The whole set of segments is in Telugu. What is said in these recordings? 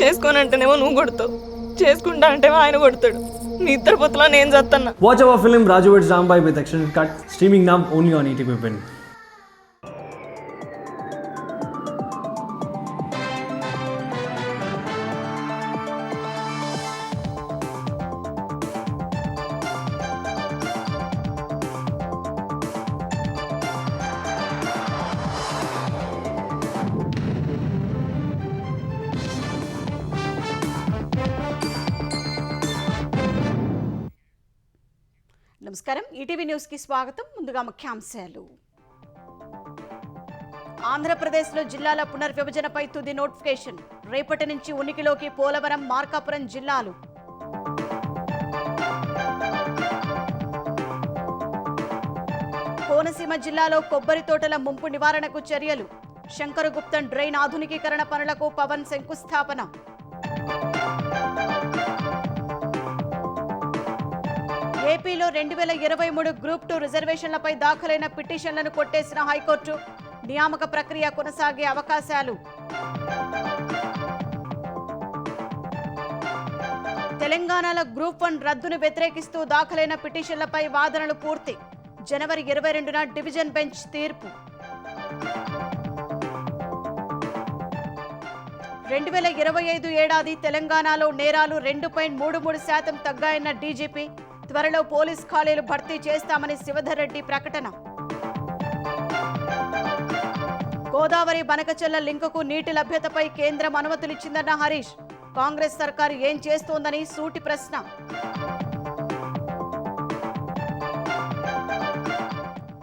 చేసుకోనంటేనేమో నువ్వు కొడతావు, చేసుకుంటా అంటేమో ఆయన కొడతాడు. నీ ఇద్దరు పొత్తులో నేను చేస్తున్నా. Watch our film Raju vs. Rambai with extended cut, streaming now only on ETV Win. నమస్కారం, ఈటీవీ న్యూస్ కి స్వాగతం. ముందుగా ముఖ్యాంశాలు. ఆంధ్రప్రదేశ్లో జిల్లాల పునర్విభజనపై తుది నోటిఫికేషన్. రేపటి నుంచి ఉనికిలోకి పోలవరం, మార్కాపురం జిల్లాలు. కోనసీమ జిల్లాలో కొబ్బరి తోటల ముంపు నివారణకు చర్యలు. శంకరగుప్తం డ్రైన్ ఆధునికీకరణ పనులకు పవన్ శంకుస్థాపన. ఏపీలో 2023 గ్రూప్ 2 రిజర్వేషన్లపై దాఖలైన పిటిషన్లను కొట్టేసిన హైకోర్టు. నియామక ప్రక్రియ కొనసాగే అవకాశాలు. తెలంగాణలో గ్రూప్ 1 రద్దును వ్యతిరేకిస్తూ దాఖలైన పిటిషన్లపై వాదనలు పూర్తి. జనవరి 22న డివిజన్ బెంచ్ తీర్పు. 2025 ఏడాది తెలంగాణలో నేరాలు 2.33% తగ్గాయన్న డీజీపీ. త్వరలో పోలీస్ ఖాళీలు భర్తీ చేస్తామని శివధర్ రెడ్డి ప్రకటన. గోదావరి బనకచెల్ల లింకుకు నీటి లభ్యతపై కేంద్రం అనుమతులిచ్చిందన్న హరీష్. కాంగ్రెస్ సర్కారు ఏం చేస్తోందని సూటి ప్రశ్న.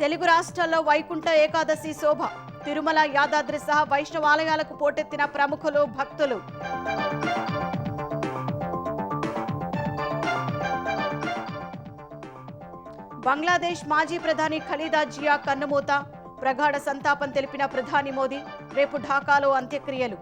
తెలుగు రాష్ట్రాల్లో వైకుంఠ ఏకాదశి శోభ. తిరుమల, యాదాద్రి సహా వైష్ణవాలయాలకు పోటెత్తిన ప్రముఖులు, భక్తులు. బంగ్లాదేశ్ మాజీ ప్రధాని ఖలీదా జియా కన్నుమూత. ప్రగాఢ సంతాపం తెలిపిన ప్రధాని మోదీ. రేపు ఢాకాలో అంత్యక్రియలు.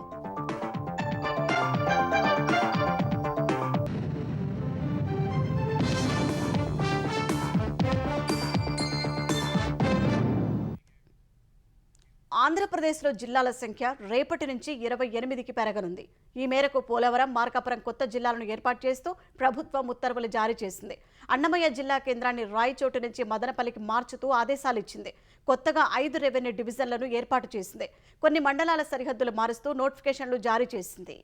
ఆంధ్రప్రదేశ్లో జిల్లాల సంఖ్య రేపటి నుంచి 28కి పెరగనుంది. ఈ మేరకు పోలవరం, మార్కాపురం కొత్త జిల్లాలను ఏర్పాటు చేస్తూ ప్రభుత్వం ఉత్తర్వులు జారీ చేసింది. అన్నమయ్య జిల్లా కేంద్రాన్ని రాయచోటు నుంచి మదనపల్లికి మార్చుతూ ఆదేశాలు ఇచ్చింది. కొత్తగా 5 రెవెన్యూ డివిజన్లను ఏర్పాటు చేసింది. కొన్ని మండలాల సరిహద్దులు మారుస్తూ నోటిఫికేషన్లు జారీ చేసింది.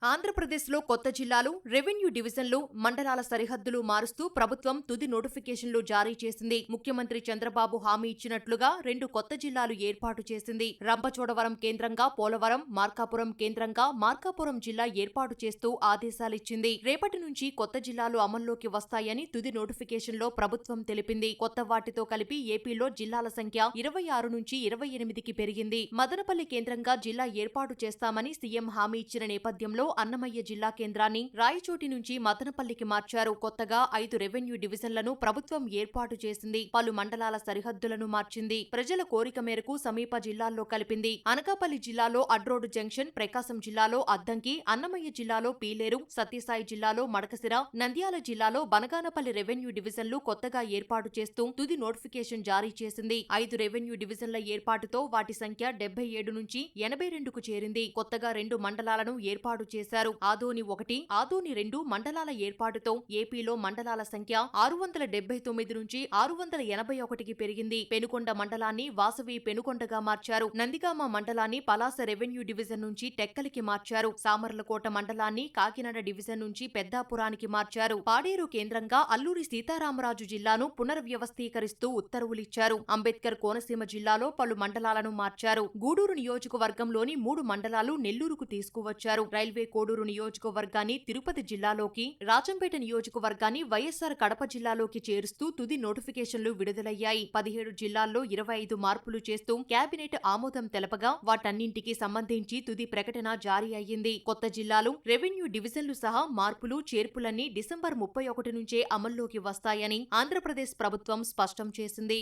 ఆంధ్రప్రదేశ్లో కొత్త జిల్లాలు, రెవెన్యూ డివిజన్లు, మండలాల సరిహద్దులు మారుస్తూ ప్రభుత్వం తుది నోటిఫికేషన్లు జారీ చేసింది. ముఖ్యమంత్రి చంద్రబాబు హామీ ఇచ్చినట్లుగా 2 కొత్త జిల్లాలు ఏర్పాటు చేసింది. రంపచోడవరం కేంద్రంగా పోలవరం, మార్కాపురం కేంద్రంగా మార్కాపురం జిల్లా ఏర్పాటు చేస్తూ ఆదేశాలిచ్చింది. రేపటి నుంచి కొత్త జిల్లాలు అమల్లోకి వస్తాయని తుది నోటిఫికేషన్లో ప్రభుత్వం తెలిపింది. కొత్త వాటితో కలిపి ఏపీలో జిల్లాల సంఖ్య 26 నుంచి 28కి పెరిగింది. మదనపల్లి కేంద్రంగా జిల్లా ఏర్పాటు చేస్తామని సీఎం హామీ ఇచ్చిన నేపథ్యంలో అన్నమయ్య జిల్లా కేంద్రాన్ని రాయచోటి నుంచి మదనపల్లికి మార్చారు. కొత్తగా 5 రెవెన్యూ డివిజన్లను ప్రభుత్వం ఏర్పాటు చేసింది. పలు మండలాల సరిహద్దులను మార్చింది. ప్రజల కోరిక మేరకు సమీప జిల్లాల్లో కలిపింది. అనకాపల్లి జిల్లాలో అడ్రోడ్ జంక్షన్, ప్రకాశం జిల్లాలో అద్దంకి, అన్నమయ్య జిల్లాలో పీలేరు, సత్యసాయి జిల్లాలో మడకసిర, నంద్యాల జిల్లాలో బనగానపల్లి రెవెన్యూ డివిజన్లు కొత్తగా ఏర్పాటు చేస్తూ తుది నోటిఫికేషన్ జారీ చేసింది. 5 రెవెన్యూ డివిజన్ల ఏర్పాటుతో వాటి సంఖ్య 77 నుంచి 82కు చేరింది. కొత్తగా 2 మండలాలను ఏర్పాటు చేశారు. ఆదోని 1, ఆదోని 2 మండలాల ఏర్పాటుతో ఏపీలో మండలాల సంఖ్య 679 నుంచి 681కి పెరిగింది. పెనుకొండ మండలాన్ని వాసవి పెనుకొండగా మార్చారు. నందిగామ మండలాన్ని పలాస రెవెన్యూ డివిజన్ నుంచి టెక్కలికి మార్చారు. సామర్లకోట మండలాన్ని కాకినాడ డివిజన్ నుంచి పెద్దాపురానికి మార్చారు. పాడేరు కేంద్రంగా అల్లూరి సీతారామరాజు జిల్లాను పునర్వ్యవస్థీకరిస్తూ ఉత్తర్వులిచ్చారు. అంబేద్కర్ కోనసీమ జిల్లాలో పలు మండలాలను మార్చారు. గూడూరు నియోజకవర్గంలోని 3 మండలాలు నెల్లూరుకు తీసుకువచ్చారు. రైల్వే కోడూరు నియోజకవర్గాన్ని తిరుపతి జిల్లాలోకి, రాజంపేట నియోజకవర్గాన్ని వైఎస్సార్ కడప జిల్లాలోకి చేరుస్తూ తుది నోటిఫికేషన్లు విడుదలయ్యాయి. 17 జిల్లాల్లో 25 మార్పులు చేస్తూ కేబినెట్ ఆమోదం తెలపగా వాటన్నింటికి సంబంధించి తుది ప్రకటన జారీ అయ్యింది. కొత్త జిల్లాలు, రెవెన్యూ డివిజన్లు సహా మార్పులు, చేర్పులన్నీ డిసెంబర్ 31 నుంచే అమల్లోకి వస్తాయని ఆంధ్రప్రదేశ్ ప్రభుత్వం స్పష్టం చేసింది.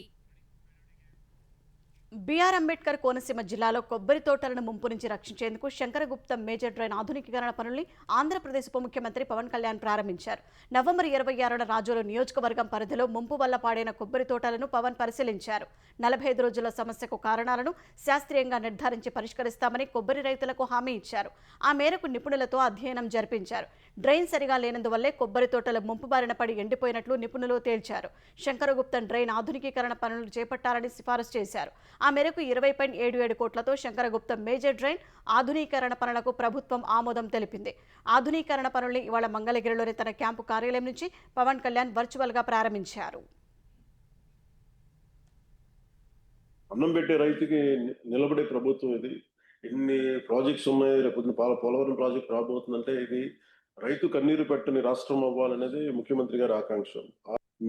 బీఆర్ అంబేద్కర్ కోనసీమ జిల్లాలో కొబ్బరి తోటలను ముంపు నుంచి రక్షించేందుకు శంకరగుప్తం మేజర్ డ్రైన్ ఆధునీకరణ పనుల్ని ఆంధ్రప్రదేశ్ ఉప ముఖ్యమంత్రి పవన్ కళ్యాణ్ ప్రారంభించారు. నవంబర్ 26న రాజోలు నియోజకవర్గం పరిధిలో ముంపు వల్ల పాడైన కొబ్బరి తోటలను పవన్ పరిశీలించారు. 45 రోజుల సమస్యకు కారణాలను శాస్త్రీయంగా నిర్ధారించి పరిష్కరిస్తామని కొబ్బరి రైతులకు హామీ ఇచ్చారు. ఆ మేరకు నిపుణులతో అధ్యయనం జరిపించారు. డ్రైన్ సరిగా లేనందువల్లే కొబ్బరి తోటలు ముంపు బారిన పడి ఎండిపోయినట్లు నిపుణులు తేల్చారు. శంకరగుప్తం డ్రైన్ ఆధునీకరణ పనులు చేపట్టాలని సిఫారసు చేశారు. ఆ మేరకు 20.77 కోట్లతో శంకరగుప్తం మేజర్ డ్రైన్ ఆధునీకరణ పనులకు ప్రభుత్వం ఆమోదం తెలిపింది. ఆధునీకరణ పనుల్ని ఇవాళ మంగళగిరిలోని తన క్యాంపు కార్యాలయం నుంచి పవన్ కళ్యాణ్ వర్చువల్ గా ప్రారంభించారు. అన్నం పెట్టే రైతుకి నిలబడే ప్రభుత్వం ఇది. ఎన్ని ప్రాజెక్ట్స్ ఉన్నాయి, రేపు పోలవరం ప్రాజెక్ట్ రాబోతుందంటే ఇది రైతు కన్నీరు పెట్టని రాష్ట్రం అవ్వాలనేది ముఖ్యమంత్రి గారి ఆకాంక్ష.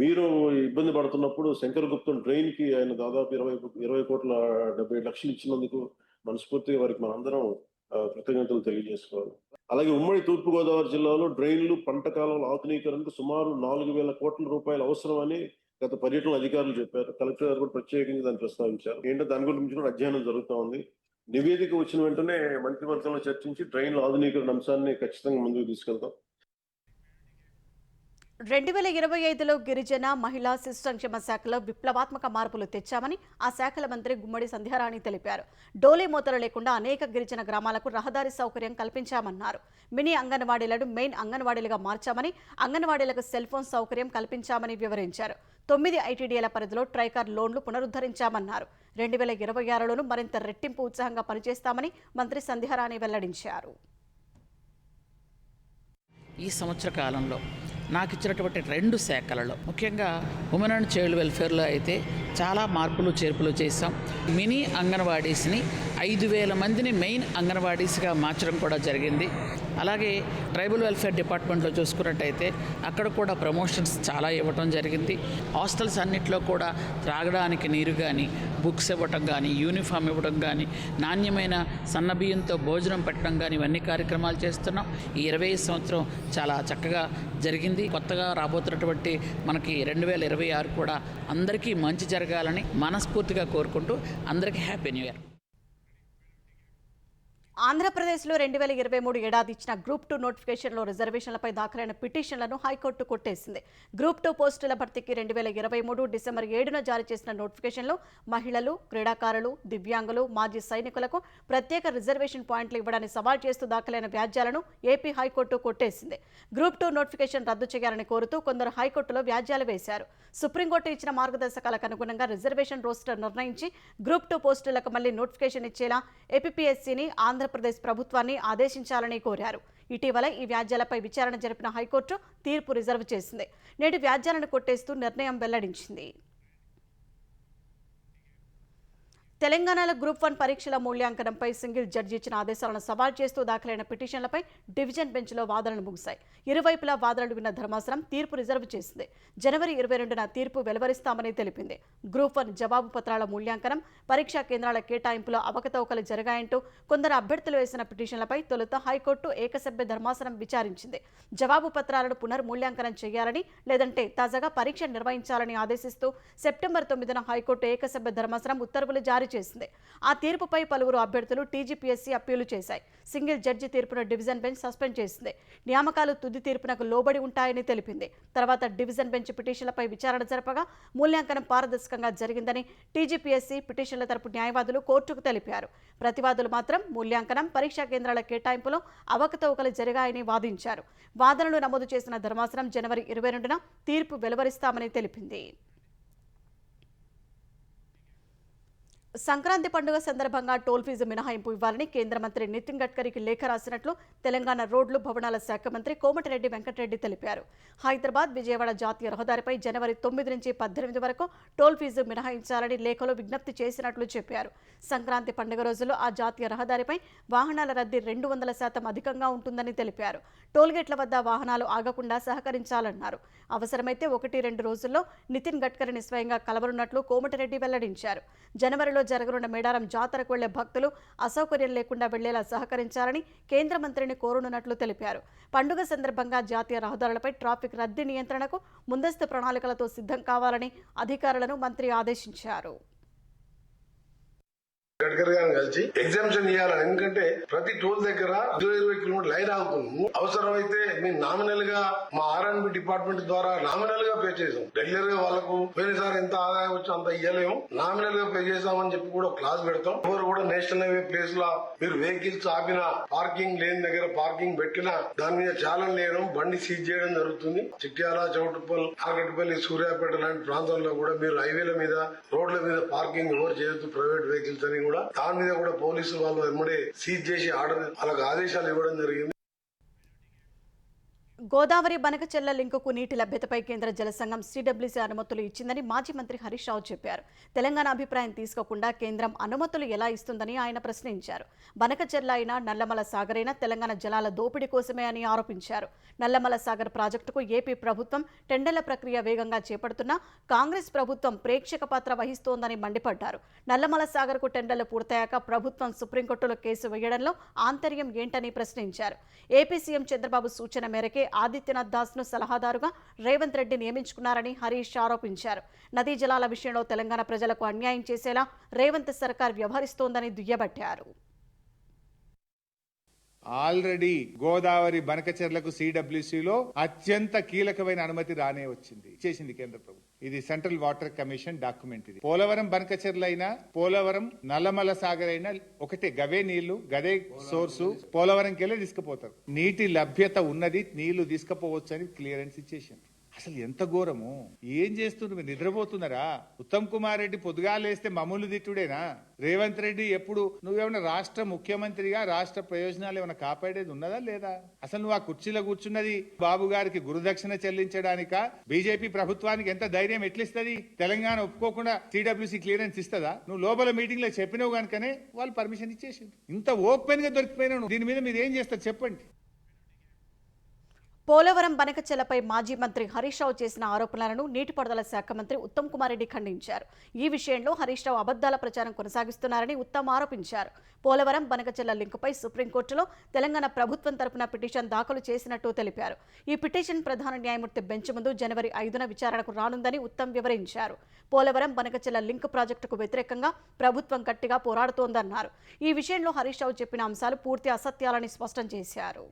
మీరు ఇబ్బంది పడుతున్నప్పుడు శంకరగుప్తం డ్రైన్ కి ఆయన దాదాపు 20 కోట్ల 70 లక్షలు ఇచ్చినందుకు మనస్ఫూర్తిగా వారికి మనందరం కృతజ్ఞతలు తెలియజేసుకోవాలి. అలాగే ఉమ్మడి తూర్పుగోదావరి జిల్లాలో డ్రైన్లు పంట కాలంలో ఆధునీకరణకు సుమారు 4,000 కోట్ల రూపాయలు అవసరమని గత పర్యటన అధికారులు చెప్పారు. కలెక్టర్ గారు కూడా ప్రత్యేకంగా దాన్ని ప్రస్తావించారు. ఏంటంటే దాని గురించి కూడా అధ్యయనం జరుగుతూ ఉంది. నివేదిక వచ్చిన వెంటనే మంత్రివర్గంలో చర్చించి డ్రైన్ల ఆధునీకరణ అంశాన్ని ఖచ్చితంగా ముందుకు తీసుకెళ్తాం. 2025లో గిరిజన, మహిళా, శిశు సంక్షేమ శాఖలో విప్లవాత్మక మార్పులు తెచ్చామని ఆ శాఖల మంత్రి గుమ్మడి సంధ్యారాణి తెలిపారు. డోలీ మోతలు లేకుండా అనేక గిరిజన గ్రామాలకు రహదారి సౌకర్యం కల్పించామన్నారు. మినీ అంగన్వాడీలను మెయిన్ అంగన్వాడీలుగా మార్చామని, అంగన్వాడీలకు సెల్ ఫోన్ సౌకర్యం కల్పించామని వివరించారు. 9 ఐటీడీఏల పరిధిలో ట్రైకార్ లోన్లు పునరుద్ధరించామన్నారు. 2026లోనూ మరింత రెట్టింపు ఉత్సాహంగా పనిచేస్తామని మంత్రి సంధ్యారాణి వెల్లడించారు. ఈ సంవత్సర కాలంలో నాకు ఇచ్చినటువంటి 2 శాఖలలో ముఖ్యంగా ఉమెన్ అండ్ చైల్డ్ వెల్ఫేర్లో అయితే చాలా మార్పులు చేర్పులు చేశాం. మినీ అంగన్వాడీస్ని 5,000 మందిని మెయిన్ అంగన్వాడీస్గా మార్చడం కూడా జరిగింది. అలాగే ట్రైబల్ వెల్ఫేర్ డిపార్ట్మెంట్లో చూసుకున్నట్టయితే అక్కడ కూడా ప్రమోషన్స్ చాలా ఇవ్వటం జరిగింది. హాస్టల్స్ అన్నింటిలో కూడా త్రాగడానికి నీరు కానీ, బుక్స్ ఇవ్వటం కానీ, యూనిఫామ్ ఇవ్వడం కానీ, నాణ్యమైన సన్నబియ్యంతో భోజనం పెట్టడం కానీ ఇవన్నీ కార్యక్రమాలు చేస్తున్నాం. ఈ 25 సంవత్సరం చాలా చక్కగా జరిగింది. కొత్తగా రాబోతున్నటువంటి మనకి 2026 కూడా అందరికీ మంచి జరగాలని మనస్ఫూర్తిగా కోరుకుంటూ అందరికీ హ్యాపీ న్యూ ఇయర్. ఆంధ్రప్రదేశ్లో 2023 ఏడాది ఇచ్చిన గ్రూప్ 2 నోటిఫికేషన్లో రిజర్వేషన్లపై దాఖలైన పిటిషన్లను హైకోర్టు కొట్టేసింది. గ్రూప్ 2 పోస్టుల భర్తీకి 2023 డిసెంబర్ 7న జారీ చేసిన నోటిఫికేషన్లో మహిళలు, క్రీడాకారులు, దివ్యాంగులు, మాజీ సైనికులకు ప్రత్యేక రిజర్వేషన్ పాయింట్లు ఇవ్వడాన్ని సవాల్ చేస్తూ దాఖలైన వ్యాజ్యాలను ఏపీ హైకోర్టు కొట్టేసింది. గ్రూప్ 2 నోటిఫికేషన్ రద్దు చేయాలని కోరుతూ కొందరు హైకోర్టులో వ్యాజ్యాలు వేశారు. సుప్రీంకోర్టు ఇచ్చిన మార్గదర్శకాలకు అనుగుణంగా రిజర్వేషన్ రోస్టర్ నిర్ణయించి గ్రూప్ 2 పోస్టులకు మళ్లీ నోటిఫికేషన్ ఇచ్చేలా ఏపీపీఎస్సీని ఆంధ్రప్రదేశ్ ప్రభుత్వాన్ని ఆదేశించాలని కోరారు. ఇటీవల ఈ వ్యాజ్యాలపై విచారణ జరిపిన హైకోర్టు తీర్పు రిజర్వ్ చేసింది. నేడు వ్యాజ్యాలను కొట్టేస్తూ నిర్ణయం వెల్లడించింది. తెలంగాణలో గ్రూప్ 1 పరీక్షల మూల్యాంకనంపై సింగిల్ జడ్జి ఇచ్చిన ఆదేశాలను సవాల్ చేస్తూ దాఖలైన పిటిషన్లపై డివిజన్ బెంచ్లో వాదనలు ముగిశాయి. ఇరువైపులా వాదనలు విన్న ధర్మాసనం తీర్పు రిజర్వ్ చేసింది. జనవరి 22న తీర్పు వెలువరిస్తామని తెలిపింది. గ్రూప్ 1 జవాబు పత్రాల మూల్యాంకనం, పరీక్షా కేంద్రాల కేటాయింపులో అవకతవకలు జరిగాయంటూ కొందరు అభ్యర్థులు వేసిన పిటిషన్లపై తొలుత హైకోర్టు ఏకసభ్య ధర్మాసనం విచారించింది. జవాబు పత్రాలను పునర్మూల్యాంకనం చేయాలని, లేదంటే తాజాగా పరీక్ష నిర్వహించాలని ఆదేశిస్తూ సెప్టెంబర్ 9న హైకోర్టు ఏకసభ్య ధర్మాసనం ఉత్తర్వులు జారీ చేసింది. ఆ తీర్పుపై పలువురు అభ్యర్థులు టీజీపీఎస్సీ అప్పీలు చేశాయి. సింగిల్ జడ్జి తీర్పును డివిజన్ బెంచ్ సస్పెండ్ చేసింది. నియామకాలు తుది తీర్పునకు లోబడి ఉంటాయని తెలిపింది. తర్వాత డివిజన్ బెంచ్ పిటిషన్లపై విచారణ జరపగా మూల్యాంకనం పారదర్శకంగా జరిగిందని టీజీపీఎస్సీ పిటిషన్ల తరపు న్యాయవాదులు కోర్టుకు తెలిపారు. ప్రతివాదులు మాత్రం మూల్యాంకనం, పరీక్షా కేంద్రాల కేటాయింపులో అవకతవకలు జరిగాయని వాదించారు. వాదనలు నమోదు చేసిన ధర్మాసనం జనవరి 22న తీర్పు వెలువరిస్తామని తెలిపింది. సంక్రాంతి పండుగ సందర్భంగా టోల్ ఫీజు మినహాయింపు ఇవ్వాలని కేంద్ర మంత్రి నితిన్ గడ్కరీకి లేఖ రాసినట్లు తెలంగాణ రోడ్లు, భవనాల శాఖ మంత్రి కోమటిరెడ్డి వెంకటరెడ్డి తెలిపారు. హైదరాబాద్, విజయవాడ జాతీయ రహదారిపై జనవరి 9 నుంచి 18 వరకు టోల్ ఫీజు మినహాయించాలని లేఖలో విజ్ఞప్తి చేసినట్లు చెప్పారు. సంక్రాంతి పండుగ రోజుల్లో ఆ జాతీయ రహదారిపై వాహనాల రద్దీ 200% అధికంగా ఉంటుందని తెలిపారు. టోల్గేట్ల వద్ద వాహనాలు ఆగకుండా సహకరించాలన్నారు. అవసరమైతే 1-2 రోజుల్లో నితిన్ గడ్కరీని స్వయంగా కలవనున్నట్లు కోమటిరెడ్డి వెల్లడించారు. జనవరిలో జరగనున్న మేడారం జాతరకు వెళ్లే భక్తులు అసౌకర్యం లేకుండా వెళ్లేలా సహకరించాలని కేంద్ర మంత్రిని కోరనున్నట్లు తెలిపారు. పండుగ సందర్భంగా జాతీయ రహదారులపై ట్రాఫిక్ రద్దీ నియంత్రణకు ముందస్తు ప్రణాళికలతో సిద్ధం కావాలని అధికారులను మంత్రి ఆదేశించారు. గడ్కరీ గారిని కలిసి ఎగ్జామ్షన్ ఇవ్వాలని. ఎందుకంటే ప్రతి టోల్ దగ్గర 20 కిలోమీటర్ లైన్ ఆగుతుంది. అవసరమైతే మేము నామినల్ గా మా R&B డిపార్ట్మెంట్ ద్వారా నామినల్ గా పే చేసాం. రెగ్యులర్ గా వాళ్ళకు పోయినసారి ఎంత ఆదాయం వచ్చి అంత ఇవ్వలేము, నామినల్ గా పే చేసామని చెప్పి కూడా క్లాస్ పెడతాం. ఎవరు కూడా నేషనల్ హైవే ప్లేస్ లో మీరు వెహికల్స్ ఆపిన, పార్కింగ్ లేని దగ్గర పార్కింగ్ పెట్టినా దాని మీద చాలన్ లేయడం, బండి సీజ్ చేయడం జరుగుతుంది. చిట్యాల, చౌటుప్పల్, నాగట్టుపల్లి, సూర్యాపేట లాంటి ప్రాంతాల్లో కూడా మీరు హైవేల మీద, రోడ్ల మీద పార్కింగ్ ఎవరు చేయొద్దు ప్రైవేట్ వెహికల్స్ అని కూడా దాని మీద కూడా పోలీసులు వాళ్ళు వెంబడే సీజ్ చేసి వాళ్ళకి ఆదేశాలు ఇవ్వడం జరిగింది. గోదావరి బనకచెర్ల లింకుకు నీటి లభ్యతపై కేంద్ర జల సంఘం CWC అనుమతులు ఇచ్చిందని మాజీ మంత్రి హరీష్ రావు చెప్పారు. తెలంగాణ అభిప్రాయం తీసుకోకుండా కేంద్రం అనుమతులు ఎలా ఇస్తుందని ఆయన ప్రశ్నించారు. బనకచెర్ల అయినా, నల్లమల సాగర్ అయినా తెలంగాణ జలాల దోపిడీ కోసమే అని ఆరోపించారు. నల్లమల సాగర్ ప్రాజెక్టుకు ఏపీ ప్రభుత్వం టెండర్ల ప్రక్రియ వేగంగా చేపడుతున్నా కాంగ్రెస్ ప్రభుత్వం ప్రేక్షక పాత్ర వహిస్తోందని మండిపడ్డారు. నల్లమల సాగర్కు టెండర్లు పూర్తయ్యాక ప్రభుత్వం సుప్రీంకోర్టులో కేసు వేయడంలో ఆంతర్యం ఏంటని ప్రశ్నించారు. ఏపీ సీఎం చంద్రబాబు సూచన మేరకే ఆదిత్యనాథ్ దాస్ ను సలహాదారుగా రేవంత్ రెడ్డి నియమించుకున్నారని హరీష్ ఆరోపించారు. నదీ జలాల విషయంలో తెలంగాణ ప్రజలకు అన్యాయం చేసేలా రేవంత్ సర్కార్ వ్యవహరిస్తోందని దుయ్యబట్టారు. ఆల్రెడీ గోదావరి బనకచెర్లకు CWCలో అత్యంత కీలకమైన అనుమతి రానే వచ్చింది, చేసింది కేంద్ర ప్రభుత్వం. ఇది సెంట్రల్ వాటర్ కమిషన్ డాక్యుమెంట్. ఇది పోలవరం బనకచెర్ల అయినా, పోలవరం నల్లమల సాగర్ అయినా ఒకటే, గవే నీళ్లు, గదే సోర్సు, పోలవరంకెళ్ళి తీసుకుపోతారు. నీటి లభ్యత ఉన్నది, నీళ్లు తీసుకుపోవచ్చు అని క్లియరెన్స్ ఇచ్చేసింది. అసలు ఎంత ఘోరము! ఏం చేస్తున్నారు మీరు? నిద్రపోతున్నారా? ఉత్తమ్ కుమార్ రెడ్డి పొద్దుగాలేస్తే మమ్మల్ని తిట్టుడేనా? రేవంత్ రెడ్డి ఎప్పుడు నువ్వేమన్నా రాష్ట్ర ముఖ్యమంత్రిగా రాష్ట్ర ప్రయోజనాలు ఏమైనా కాపాడేది ఉన్నదా లేదా? అసలు నువ్వు ఆ కుర్చీలో కూర్చున్నది బాబు గారికి గురుదక్షిణ చెల్లించడానిక? బీజేపీ ప్రభుత్వానికి ఎంత ధైర్యం ఎట్లిస్తుంది? తెలంగాణ ఒప్పుకోకుండా CWC క్లియరెన్స్ ఇస్తుందా? నువ్వు లోపల మీటింగ్ లో చెప్పినావు కనుకనే వాళ్ళు పర్మిషన్ ఇచ్చేసింది. ఇంత ఓపెన్ గా దొరికిపోయినా దీని మీద మీరు ఏం చేస్తారు చెప్పండి. పోలవరం బనకచెర్లపై మాజీ మంత్రి హరీష్ రావు చేసిన ఆరోపణలను నీటిపారుదల శాఖ మంత్రి ఉత్తమ్ కుమార్ రెడ్డి ఖండించారు. ఈ విషయంలో హరీష్ రావు అబద్దాల ప్రచారం కొనసాగిస్తున్నారని ఉత్తమ్ ఆరోపించారు. పోలవరం బనకచెర్ల లింకుపై సుప్రీంకోర్టులో తెలంగాణ ప్రభుత్వం తరపున పిటిషన్ దాఖలు చేసినట్టు తెలిపారు. ఈ పిటిషన్ ప్రధాన న్యాయమూర్తి బెంచ్ ముందు జనవరి 5న విచారణకు రానుందని ఉత్తమ్ వివరించారు. పోలవరం బనకచెర్ల లింక్ ప్రాజెక్టుకు వ్యతిరేకంగా ప్రభుత్వం గట్టిగా పోరాడుతోందన్నారు. ఈ విషయంలో హరీష్ రావు చెప్పిన అంశాలు పూర్తి అసత్యాలని స్పష్టం చేశారు.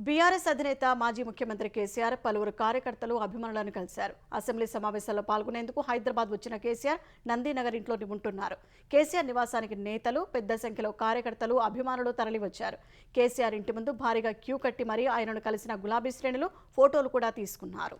బీఆర్ఎస్ అధినేత మాజీ ముఖ్యమంత్రి కేసీఆర్ పలువురు కార్యకర్తలు, అభిమానులను కలిశారు. అసెంబ్లీ సమావేశాల్లో పాల్గొనేందుకు హైదరాబాద్ వచ్చిన కేసీఆర్ నందీనగర్ ఇంట్లో ఉంటున్నారు. కేసీఆర్ నివాసానికి నేతలు, పెద్ద సంఖ్యలో కార్యకర్తలు, అభిమానులు తరలివచ్చారు. కేసీఆర్ ఇంటి ముందు భారీగా క్యూ కట్టి మరీ ఆయనను కలిసిన గులాబీ శ్రేణులు ఫోటోలు కూడా తీసుకున్నారు.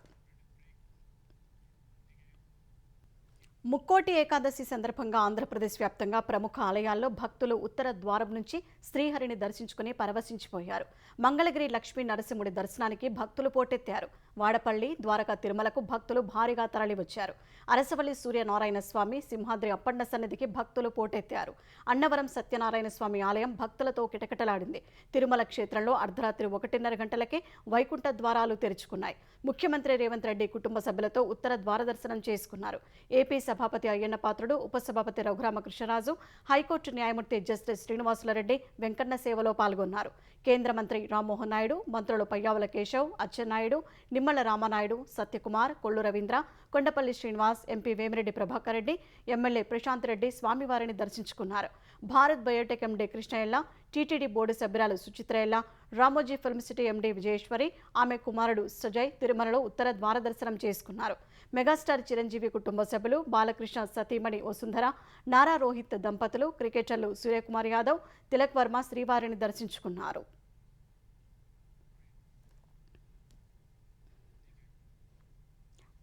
ముక్కోటి ఏకాదశి సందర్భంగా ఆంధ్రప్రదేశ్ వ్యాప్తంగా ప్రముఖ ఆలయాల్లో భక్తులు ఉత్తర ద్వారం నుంచి శ్రీహరిని దర్శించుకుని పరవశించిపోయారు. మంగళగిరి లక్ష్మీ నరసింహుడి దర్శనానికి భక్తులు పోటెత్తారు. వాడపల్లి, ద్వారకా, తిరుమలకు భక్తులు భారీగా తరలివచ్చారు. అరసవల్లి సూర్యనారాయణ స్వామి, సింహాద్రి అప్పన్న సన్నిధికి భక్తులు పోటెత్తారు. అన్నవరం సత్యనారాయణ స్వామి ఆలయం భక్తులతో కిటకిటలాడింది. తిరుమల క్షేత్రంలో అర్ధరాత్రి 1:30 గంటలకే వైకుంఠ ద్వారాలు తెరుచుకున్నాయి. ముఖ్యమంత్రి రేవంత్ రెడ్డి కుటుంబ సభ్యులతో ఉత్తర ద్వార దర్శనం చేసుకున్నారు. ఏపీ సభాపతి అయ్యన్న పాత్రుడు, ఉపసభాపతి రఘురామకృష్ణరాజు, హైకోర్టు న్యాయమూర్తి జస్టిస్ శ్రీనివాసులరెడ్డి వెంకన్న సేవలో పాల్గొన్నారు. కేంద్ర మంత్రి రామ్మోహన్ నాయుడు, మంత్రులు పయ్యావుల కేశవ్, అచ్చెన్నాయుడు, నిమ్మల రామనాయుడు, సత్యకుమార్, కొల్లు రవీంద్ర, కొండపల్లి శ్రీనివాస్, ఎంపీ వేమిరెడ్డి ప్రభాకర్ రెడ్డి, ఎమ్మెల్యే ప్రశాంత్ రెడ్డి స్వామివారిని దర్శించుకున్నారు. Bharat Biotech MD Krishnaiah, TTD board సభ్యురాలు Suchitraiah, Ramoji film city MD Vijayeshwari, ఆమె కుమారుడు సుజయ్ తిరుమలలో ఉత్తర ద్వార దర్శనం చేసుకున్నారు. మెగాస్టార్ చిరంజీవి కుటుంబ సభ్యులు, బాలకృష్ణ సతీమణి వసుంధర, నారా రోహిత్ దంపతులు, క్రికెటర్లు సూర్యకుమార్ యాదవ్, తిలక్ వర్మ శ్రీవారిని దర్శించుకున్నారు.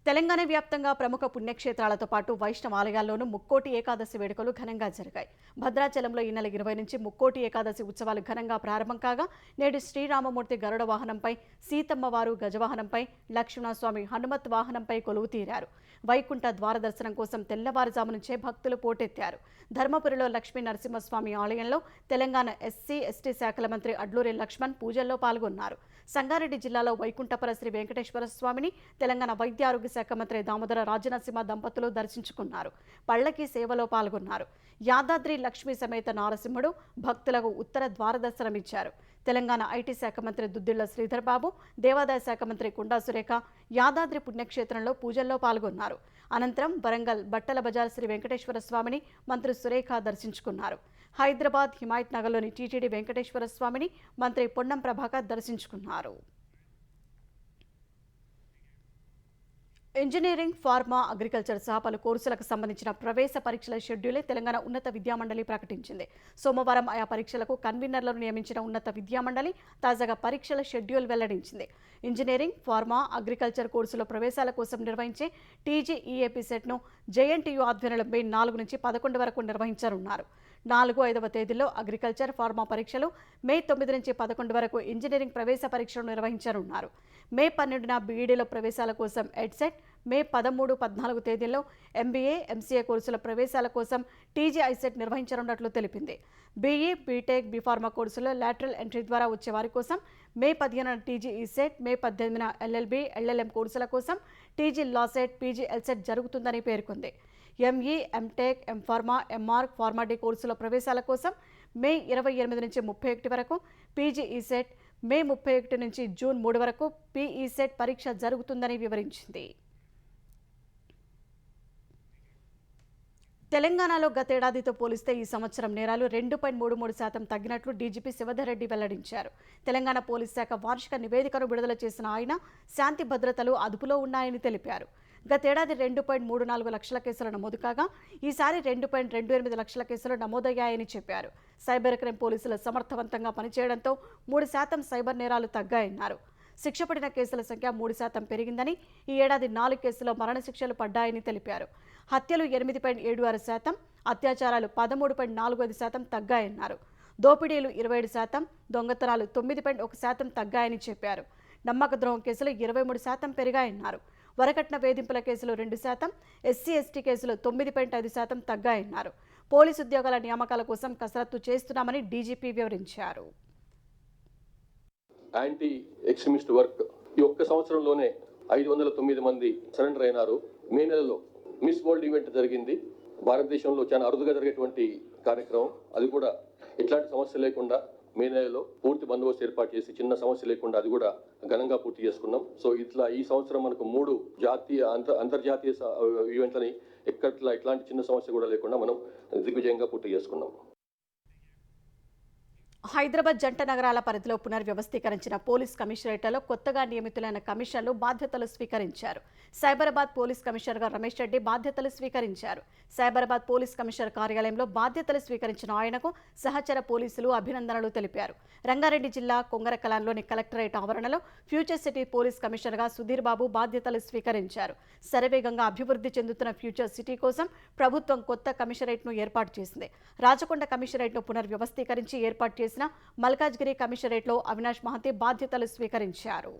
తెలంగాణ వ్యాప్తంగా ప్రముఖ పుణ్యక్షేత్రాలతో పాటు వైష్ణవ ఆలయాల్లోనూ ముక్కోటి ఏకాదశి వేడుకలు ఘనంగా జరిగాయి. భద్రాచలంలో ఈ నెల 20 నుంచి ముక్కోటి ఏకాదశి ఉత్సవాలు ఘనంగా ప్రారంభం కాగా నేడు శ్రీరామమూర్తి గరుడ వాహనంపై, సీతమ్మవారు గజవాహనంపై, లక్ష్మణస్వామి హనుమత్ వాహనంపై కొలువు తీరారు. వైకుంఠ ద్వార దర్శనం కోసం తెల్లవారుజాము నుంచే భక్తులు పోటెత్తారు. ధర్మపురిలో లక్ష్మీ నరసింహస్వామి ఆలయంలో తెలంగాణ ఎస్సీ, ఎస్టీ శాఖల మంత్రి అడ్లూరి లక్ష్మణ్ పూజల్లో పాల్గొన్నారు. సంగారెడ్డి జిల్లాలో వైకుంఠపుర శ్రీ వెంకటేశ్వర స్వామిని తెలంగాణ వైద్య ఆరోగ్య శాఖ మంత్రి దామోదర రాజనరసింహ దంపతులు దర్శించుకున్నారు. పళ్లకి సేవలో పాల్గొన్నారు. యాదాద్రి లక్ష్మీ సమేత నారసింహుడు భక్తులకు ఉత్తర ద్వార దర్శనమిచ్చారు. తెలంగాణ ఐటీ శాఖ మంత్రి దుద్దిళ్ల శ్రీధర్ బాబు, దేవాదాయ శాఖ మంత్రి కొండా సురేఖ యాదాద్రి పుణ్యక్షేత్రంలో పూజల్లో పాల్గొన్నారు. అనంతరం వరంగల్ బట్టల బజార్ శ్రీ వెంకటేశ్వర స్వామిని మంత్రి సురేఖ దర్శించుకున్నారు. హైదరాబాద్ హిమాయత్ నగర్లోని టీటీడీ వెంకటేశ్వర స్వామిని మంత్రి పొన్నం ప్రభాకర్ దర్శించుకున్నారు. ఇంజనీరింగ్, ఫార్మా, అగ్రికల్చర్ సహా పలు కోర్సులకు సంబంధించిన ప్రవేశ పరీక్షల షెడ్యూలే తెలంగాణ ఉన్నత విద్యామండలి ప్రకటించింది. సోమవారం ఆయా పరీక్షలకు కన్వీనర్లను నియమించిన ఉన్నత విద్యామండలి తాజాగా పరీక్షల షెడ్యూల్ వెల్లడించింది. ఇంజనీరింగ్, ఫార్మా, అగ్రికల్చర్ కోర్సుల ప్రవేశాల కోసం నిర్వహించే టీజీఈఏపీ సెట్ను జేఎన్టీయూ ఆధ్వర్యంలో మే 4 నుంచి 11 వరకు నిర్వహించనున్నారు. 4-5వ తేదీల్లో అగ్రికల్చర్, ఫార్మా పరీక్షలు, మే 9 నుంచి 11 వరకు ఇంజనీరింగ్ ప్రవేశ పరీక్షలు నిర్వహించనున్నారు. మే 12న బీఈడీలో ప్రవేశాల కోసం ఎడ్సెట్, మే 13, 14 తేదీల్లో ఎంబీఏ, ఎంసీఏ కోర్సుల ప్రవేశాల కోసం టీజీఐసెట్ నిర్వహించనున్నట్లు తెలిపింది. బీఈ, బీటెక్, బీఫార్మా కోర్సులో లాటరల్ ఎంట్రీ ద్వారా వచ్చే వారి కోసం మే 15న టీజీఈసెట్, మే 18న ఎల్ఎల్బీ, ఎల్ఎల్ఎం కోర్సుల కోసం టీజీ లాసెట్, పీజీ ఎల్సెట్ జరుగుతుందని పేర్కొంది. ME, MTech, MPharma, MArch, PharmD కోర్సుల ప్రవేశాల కోసం మే 28 నుంచి 31 వరకు పీజీఈసెట్, మే 31 నుంచి జూన్ 3 వరకు పీఈసెట్ పరీక్ష జరుగుతుందని వివరించింది. తెలంగాణలో గతేడాదితో పోలిస్తే ఈ సంవత్సరం నేరాలు 2.33% తగ్గినట్లు డీజీపీ శివధర్ రెడ్డి వెల్లడించారు. తెలంగాణ పోలీస్ శాఖ వార్షిక నివేదికను విడుదల చేసిన ఆయన శాంతి భద్రతలు అదుపులో ఉన్నాయని తెలిపారు. గతేడాది 2.34 లక్షల కేసులు నమోదు కాగా ఈసారి 2.28 లక్షల కేసులు నమోదయ్యాయని చెప్పారు. సైబర్ క్రైమ్ పోలీసులు సమర్థవంతంగా పనిచేయడంతో 3% సైబర్ నేరాలు తగ్గాయన్నారు. శిక్ష పడిన కేసుల సంఖ్య 3% పెరిగిందని, ఈ ఏడాది 4 కేసుల్లో మరణశిక్షలు పడ్డాయని తెలిపారు. హత్యలు 8.76%, అత్యాచారాలు 13.45% తగ్గాయన్నారు. దోపిడీలు 27%, దొంగతనాలు 9.1% తగ్గాయని చెప్పారు. నమ్మక ద్రోహం కేసులు 23% పెరిగాయన్నారు. వరకట్న వేధింపుల కేసులు 2%, ఎస్సీ ఎస్టీ కేసులు 9.5% తగ్గాయన్నారు. పోలీసు ఉద్యోగాల నియామకాల కోసం కసరత్తు చేస్తున్నామని డీజీపీ వివరించారు. యాంటీ ఎక్స్ట్రీమిస్ట్ వర్క్ ఈ ఒక్క సంవత్సరంలోనే 509 మంది సరెండర్ అయినారు. మే నెలలో మిస్ వరల్డ్ ఈవెంట్ జరిగింది. భారతదేశంలో చాలా అరుదుగా జరిగేటువంటి కార్యక్రమం. అది కూడా ఎట్లాంటి సమస్య లేకుండా మే నెలలో పూర్తి బందోబస్తు ఏర్పాటు చేసి చిన్న సమస్య లేకుండా అది కూడా ఘనంగా పూర్తి చేసుకున్నాం. సో ఇట్లా ఈ సంవత్సరం మనకు 3 జాతీయ అంతర్జాతీయ ఈవెంట్లని ఇట్లాంటి చిన్న సమస్య కూడా లేకుండా మనం దిగ్విజయంగా పూర్తి చేసుకున్నాం. హైదరాబాద్ జంట నగరాల పరిధిలో పునర్వ్యవస్థీకరించిన పోలీస్ కమిషనరేట్లలో కొత్తగా నియమితులైన కమిషనర్లు బాధ్యతలు స్వీకరించారు. సైబరాబాద్ పోలీస్ కమిషనర్గా రమేష్ రెడ్డి బాధ్యతలు స్వీకరించారు. సైబరాబాద్ పోలీస్ కమిషనర్ కార్యాలయంలో బాధ్యతలు స్వీకరించిన ఆయనకు సహచర పోలీసులు అభినందనలు తెలిపారు. రంగారెడ్డి జిల్లా కొంగరకలాన్లోని కలెక్టరేట్ ఆవరణలో ఫ్యూచర్ సిటీ పోలీస్ కమిషనర్గా సుధీర్ బాబు బాధ్యతలు స్వీకరించారు. శరవేగంగా అభివృద్ధి చెందుతున్న ఫ్యూచర్ సిటీ కోసం ప్రభుత్వం కొత్త కమిషనరేట్ను ఏర్పాటు చేసింది. రాచకొండ కమిషనరేట్ను పునర్వ్యవస్థీకరించి ఏర్పాటు చేసిన మల్కాజ్గిరి కమిషనరేట్లో అవినాష్ మహంతి బాధ్యతలు స్వీకరించారు.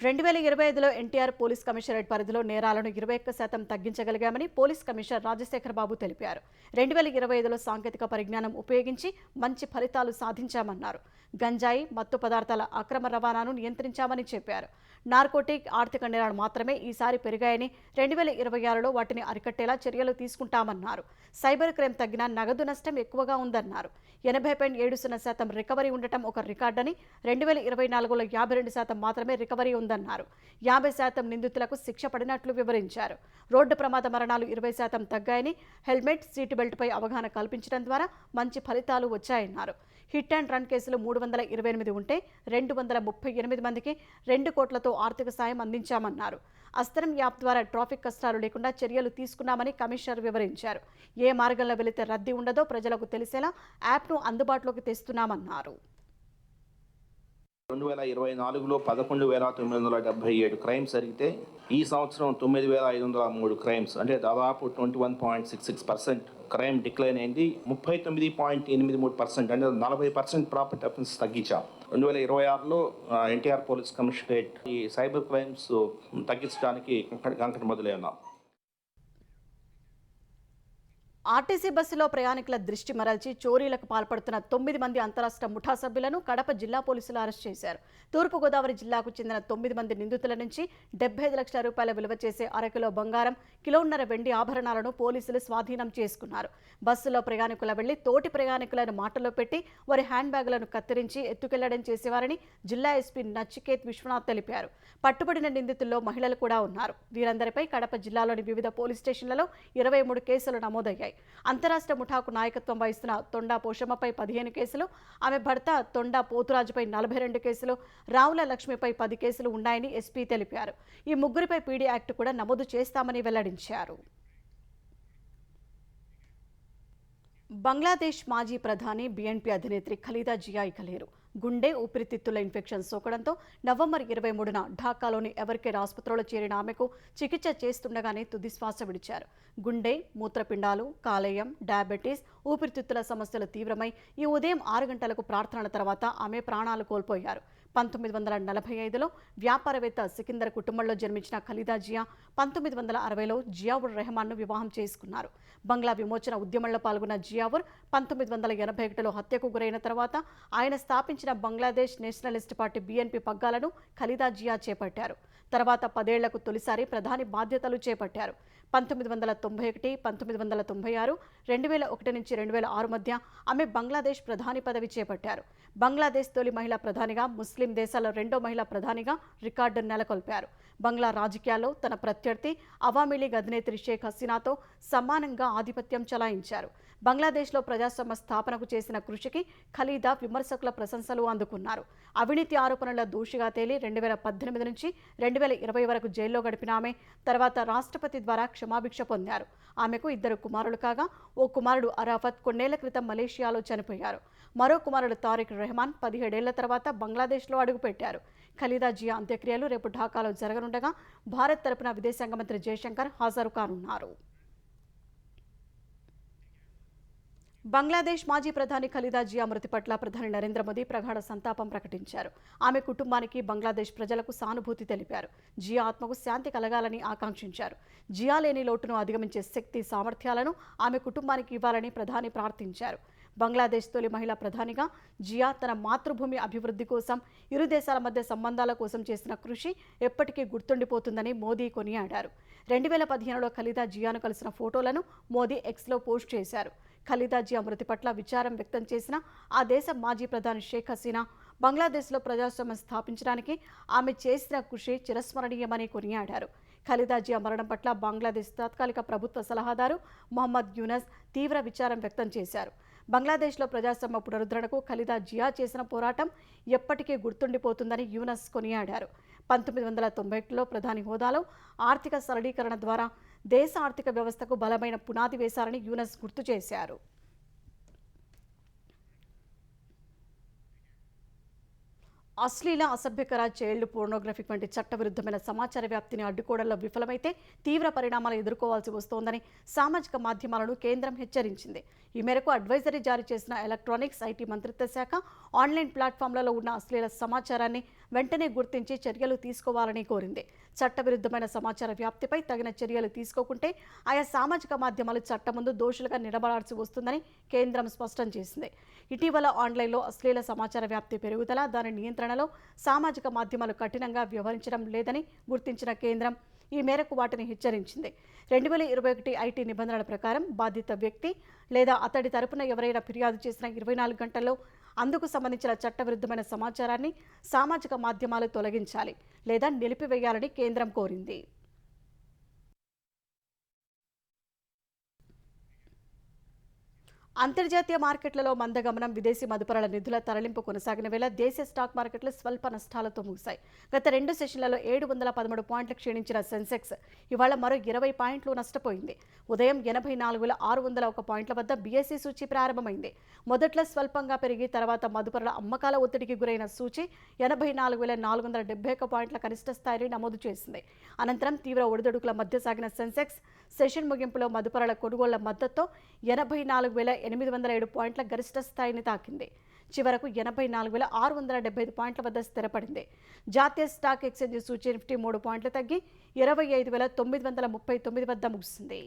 2025లో ఎన్టీఆర్ పోలీస్ కమిషనరేట్ పరిధిలో నేరాలను 21% తగ్గించగలిగామని పోలీస్ కమిషనర్ రాజశేఖర్ బాబు తెలిపారు. 2025లో సాంకేతిక పరిజ్ఞానం ఉపయోగించి మంచి ఫలితాలు సాధించామన్నారు. గంజాయి, మత్తు పదార్థాల అక్రమ రవాణాను నియంత్రించామని చెప్పారు. నార్కోటిక్, ఆర్థిక నేరాలు మాత్రమే ఈసారి పెరిగాయని, 2026లో వాటిని అరికట్టేలా చర్యలు తీసుకుంటామన్నారు. సైబర్ క్రైమ్ తగ్గినా నగదు నష్టం ఎక్కువగా ఉందన్నారు. 80.70% రికవరీ ఉండటం ఒక రికార్డని, 2024లో 52% మాత్రమే రికవరీ ఉందన్నారు. 50% నిందితులకు శిక్ష పడినట్లు వివరించారు. రోడ్డు ప్రమాద మరణాలు 20% తగ్గాయని, హెల్మెట్, సీటు బెల్ట్పై అవగాహన కల్పించడం ద్వారా మంచి ఫలితాలు వచ్చాయన్నారు. హిట్ అండ్ రన్ కేసులు 328 ఉంటే 238 మందికి 2 కోట్లతో ఆర్థిక సాయం అందించామన్నారు. అస్తరం యాప్ ద్వారా ట్రాఫిక్ కష్టాలు లేకుండా చర్యలు తీసుకున్నామని కమిషనర్ వివరించారు. ఏ మార్గంలో వెళితే రద్దీ ఉండదో ప్రజలకు తెలిసేలా యాప్ను అందుబాటులోకి తెస్తున్నామన్నారు. 2024లో 11,977 క్రైమ్స్ జరిగితే ఈ సంవత్సరం 9,503 క్రైమ్స్, అంటే దాదాపు 21.66% క్రైమ్ డిక్లైన్ అయింది. 39.83%, అంటే 40% ప్రాపర్టీ అఫెన్స్ తగ్గించాం. 2026లో ఎన్టీఆర్ పోలీస్ కమిషనరేట్ ఈ సైబర్ క్రైమ్స్ తగ్గించడానికి కంకణ మొదలై ఉన్నాం. ఆర్టీసీ బస్సులో ప్రయాణికుల దృష్టి మరల్చి చోరీలకు పాల్పడుతున్న 9 మంది అంతరాష్ట్ర ముఠా సభ్యులను కడప జిల్లా పోలీసులు అరెస్ట్ చేశారు. తూర్పుగోదావరి జిల్లాకు చెందిన 9 మంది నిందితుల నుంచి 75 లక్షల రూపాయల విలువ చేసే అరకిలో బంగారం, కిలోన్నర వెండి ఆభరణాలను పోలీసులు స్వాధీనం చేసుకున్నారు. బస్సులో ప్రయాణికుల వెళ్లి తోటి ప్రయాణికులను మాటలో పెట్టి వారి హ్యాండ్ బ్యాగులను కత్తిరించి ఎత్తుకెళ్లడం చేసేవారని జిల్లా ఎస్పీ నచికేత్ విశ్వనాథ్ తెలిపారు. పట్టుబడిన నిందితుల్లో మహిళలు కూడా ఉన్నారు. వీరందరిపై కడప జిల్లాలోని వివిధ పోలీస్ స్టేషన్లలో 23 కేసులు నమోదయ్యాయి. అంతరాష్ట్ర ముఠాకు నాయకత్వం వహిస్తున్న తొండా పోషమ్మపై 15 కేసులు, ఆమె భర్త తొండా పోతురాజుపై 42 కేసులు, రావుల లక్ష్మిపై 10 కేసులు ఉన్నాయని ఎస్పీ తెలిపారు. ఈ ముగ్గురిపై పీడీ యాక్ట్ కూడా నమోదు చేస్తామని వెల్లడించారు. బంగ్లాదేశ్ మాజీ ప్రధాని బీఎన్పీ అధినేత్రి ఖలీదా జియా ఇక లేరు. గుండె ఊపిరితిత్తుల ఇన్ఫెక్షన్ సోకడంతో నవంబర్ 23న ఢాకాలోని ఎవర్కేర్ ఆసుపత్రిలో చేరిన ఆమెకు చికిత్స చేస్తుండగానే తుదిశ్వాస విడిచారు. గుండె, మూత్రపిండాలు, కాలేయం, డయాబెటీస్, ఊపిరితిత్తుల సమస్యలు తీవ్రమై ఈ ఉదయం 6 గంటలకు ప్రార్థనల తర్వాత ఆమె ప్రాణాలు కోల్పోయారు. 1945లో వ్యాపారవేత్త సికిందర్ కుటుంబంలో జన్మించిన ఖలీదా జియా 1960లో జియావుర్ రెహమాన్ను వివాహం చేసుకున్నారు. బంగ్లా విమోచన ఉద్యమంలో పాల్గొన్న జియావుర్ 1981లో హత్యకు గురైన తర్వాత ఆయన స్థాపించిన బంగ్లాదేశ్ నేషనలిస్ట్ పార్టీ బీఎన్పీ పగ్గాలను ఖలీదా జియా చేపట్టారు. తర్వాత 10 ఏళ్లకు తొలిసారి ప్రధాని బాధ్యతలు చేపట్టారు. 1991, 1996, 2001 నుంచి 2006 మధ్య ఆమె బంగ్లాదేశ్ ప్రధాని పదవి చేపట్టారు. బంగ్లాదేశ్ తొలి మహిళా ప్రధానిగా, ముస్లిం దేశాల 2వ మహిళా ప్రధానిగా రికార్డును నెలకొల్పారు. బంగ్లా రాజకీయాల్లో తన ప్రత్యర్థి అవామీ లీగ్ అధినేత్రి షేక్ హసీనాతో సమానంగా ఆధిపత్యం చెలాయించారు. బంగ్లాదేశ్లో ప్రజాస్వామ్య స్థాపనకు చేసిన కృషికి ఖలీదా విమర్శకుల ప్రశంసలు అందుకున్నారు. అవినీతి ఆరోపణల దోషిగా తేలి 2018 నుంచి 2020 వరకు జైల్లో గడిపిన ఆమె తర్వాత రాష్ట్రపతి ద్వారా క్షమాభిక్ష పొందారు. ఆమెకు 2 కుమారులు కాగా ఓ కుమారుడు అరాఫత్ కొన్నేళ్ల క్రితం మలేషియాలో చనిపోయారు. మరో కుమారుడు తారిక్ రెహమాన్ 17 ఏళ్ల తర్వాత బంగ్లాదేశ్లో అడుగుపెట్టారు. ఖలీదా జియా అంత్యక్రియలు రేపు ఢాకాలో జరగనుండగా భారత్ తరపున విదేశాంగ మంత్రి జయశంకర్ హాజరు కానున్నారు. బంగ్లాదేశ్ మాజీ ప్రధాని ఖలీదా జియా మృతి పట్ల ప్రధాని నరేంద్ర మోదీ ప్రగాఢ సంతాపం ప్రకటించారు. ఆమె కుటుంబానికి బంగ్లాదేశ్ ప్రజలకు సానుభూతి తెలిపారు. జియా ఆత్మకు శాంతి కలగాలని ఆకాంక్షించారు. జియా లేని లోటును అధిగమించే శక్తి, సామర్థ్యాలను ఆమె కుటుంబానికి ఇవ్వాలని ప్రధాని ప్రార్థించారు. బంగ్లాదేశ్ తొలి మహిళా ప్రధానిగా జియా తన మాతృభూమి అభివృద్ధి కోసం, ఇరు దేశాల మధ్య సంబంధాల కోసం చేసిన కృషి ఎప్పటికీ గుర్తుండిపోతుందని మోదీ కొనియాడారు. 2015లో ఖలీదా జియాను కలిసిన ఫోటోలను మోదీ ఎక్స్లో పోస్ట్ చేశారు. ఖలీదా జియా మృతి పట్ల విచారం వ్యక్తం చేసిన ఆ దేశ మాజీ ప్రధాని షేక్ హసీనా బంగ్లాదేశ్లో ప్రజాస్వామ్యం స్థాపించడానికి ఆమె చేసిన కృషి చిరస్మరణీయమని కొనియాడారు. ఖలీదా జియా మరణం పట్ల బంగ్లాదేశ్ తాత్కాలిక ప్రభుత్వ సలహాదారు మొహమ్మద్ యూనస్ తీవ్ర విచారం వ్యక్తం చేశారు. బంగ్లాదేశ్లో ప్రజాస్వామ్య పునరుద్ధరణకు ఖలీదా జియా చేసిన పోరాటం ఎప్పటికీ గుర్తుండిపోతుందని యూనస్ కొనియాడారు. 1991లో ప్రధాని హోదాలో ఆర్థిక సరళీకరణ ద్వారా దేశ ఆర్థిక వ్యవస్థకు బలమైన పునాది వేశారని యూనస్ గుర్తు చేశారు. అశ్లీల, అసభ్యకర, చైల్డ్ పోర్నోగ్రఫీ వంటి చట్టవిరుద్ధమైన సమాచార వ్యాప్తిని అడ్డుకోవడంలో విఫలమైతే తీవ్ర పరిణామాలు ఎదుర్కోవాల్సి వస్తోందని సామాజిక మాధ్యమాలను కేంద్రం హెచ్చరించింది. ఈ మేరకు అడ్వైజరీ జారీ చేసిన ఎలక్ట్రానిక్స్, ఐటీ మంత్రిత్వ శాఖ ఆన్లైన్ ప్లాట్ఫామ్లలో ఉన్న అశ్లీల సమాచారాన్ని వెంటనే గుర్తించి చర్యలు తీసుకోవాలని కోరింది. చట్టవిరుద్ధమైన సమాచార వ్యాప్తిపై తగిన చర్యలు తీసుకోకుంటే ఆయా సామాజిక మాధ్యమాలు చట్టం ముందు దోషులుగా నిలబడాల్సి వస్తుందని కేంద్రం స్పష్టం చేసింది. ఇటీవల ఆన్లైన్లో అశ్లీల సమాచార వ్యాప్తి పెరుగుదల, దాని నియంత్రణలో సామాజిక మాధ్యమాలు కఠినంగా వ్యవహరించడం లేదని గుర్తించిన కేంద్రం ఈ మేరకు వాటిని హెచ్చరించింది. 2021 ఐటీ నిబంధనల ప్రకారం బాధిత వ్యక్తి లేదా అతడి తరపున ఎవరైనా ఫిర్యాదు చేసిన 24 గంటల్లో అందుకు సంబంధించిన చట్టవిరుద్ధమైన సమాచారాన్ని సామాజిక మాధ్యమాలు తొలగించాలి లేదా నిలిపివేయాలని కేంద్రం కోరింది. అంతర్జాతీయ మార్కెట్లలో మందగమనం, విదేశీ మదుపరాల నిధుల తరలింపు కొనసాగిన వేళ దేశ స్టాక్ మార్కెట్లు స్వల్ప నష్టాలతో ముగిశాయి. గత 2 సెషన్లలో 713 పాయింట్లు క్షీణించిన సెన్సెక్స్ ఇవాళ మరో 20 పాయింట్లు నష్టపోయింది. ఉదయం 84,601 పాయింట్ల వద్ద బీఎస్ఈ సూచీ ప్రారంభమైంది. మొదట్లో స్వల్పంగా పెరిగి తర్వాత మదుపరుల అమ్మకాల ఒత్తిడికి గురైన సూచీ 84,471 పాయింట్ల కనిష్ట స్థాయిని నమోదు చేసింది. అనంతరం తీవ్ర ఒడిదొడుకుల మధ్య సాగిన సెన్సెక్స్ సెషన్ ముగింపులో మదుపరుల కొనుగోళ్ల మద్దతుతో 84,807 పాయింట్ల గరిష్ట స్థాయిని తాకింది. చివరకు 84,675 పాయింట్ల వద్ద స్థిరపడింది. జాతీయ స్టాక్ ఎక్స్చేంజ్ సూచీ నిఫ్టీ 3 పాయింట్లు తగ్గి 25,939 వద్ద ముగిసింది.